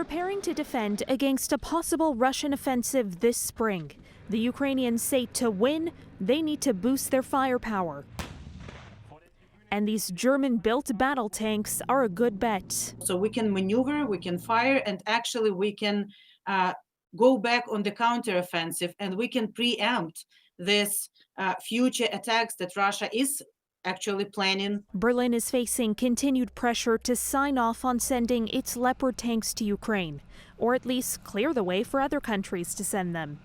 preparing to defend against a possible Russian offensive this spring. The Ukrainians say to win, they need to boost their firepower. And these German-built battle tanks are a good bet. So we can maneuver, we can fire, and actually we can go back on the counteroffensive, and we can preempt this future attacks that Russia is actually planning. Berlin is facing continued pressure to sign off on sending its Leopard tanks to Ukraine, or at least clear the way for other countries to send them.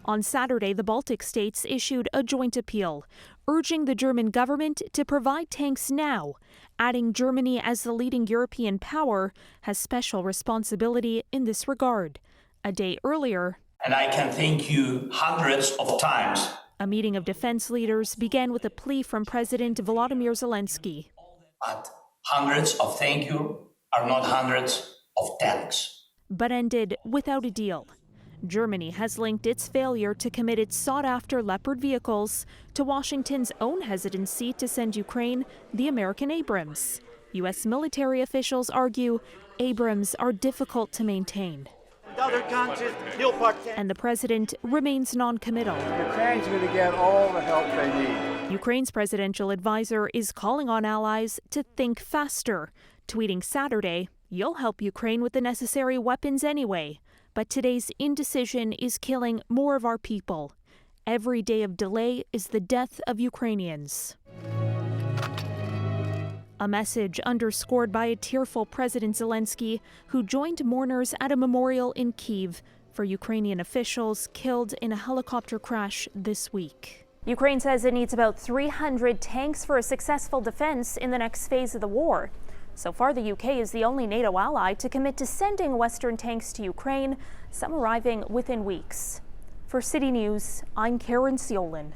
On Saturday, the Baltic states issued a joint appeal, urging the German government to provide tanks now, adding Germany as the leading European power has special responsibility in this regard. A day earlier, and I can thank you hundreds of times. A meeting of defense leaders began with a plea from President Volodymyr Zelensky. But hundreds of thank you are not hundreds of tanks. But ended without a deal. Germany has linked its failure to commit its sought-after Leopard vehicles to Washington's own hesitancy to send Ukraine the American Abrams. U.S. military officials argue Abrams are difficult to maintain. And the president remains non-committal. Ukraine's going to get all the help they need. Ukraine's presidential advisor is calling on allies to think faster, tweeting Saturday, "You'll help Ukraine with the necessary weapons anyway, but today's indecision is killing more of our people. Every day of delay is the death of Ukrainians." A message underscored by a tearful President Zelensky, who joined mourners at a memorial in Kyiv for Ukrainian officials killed in a helicopter crash this week. Ukraine says it needs about 300 tanks for a successful defense in the next phase of the war. So far, the UK is the only NATO ally to commit to sending Western tanks to Ukraine, some arriving within weeks. For City News, I'm Caryn Ceolin.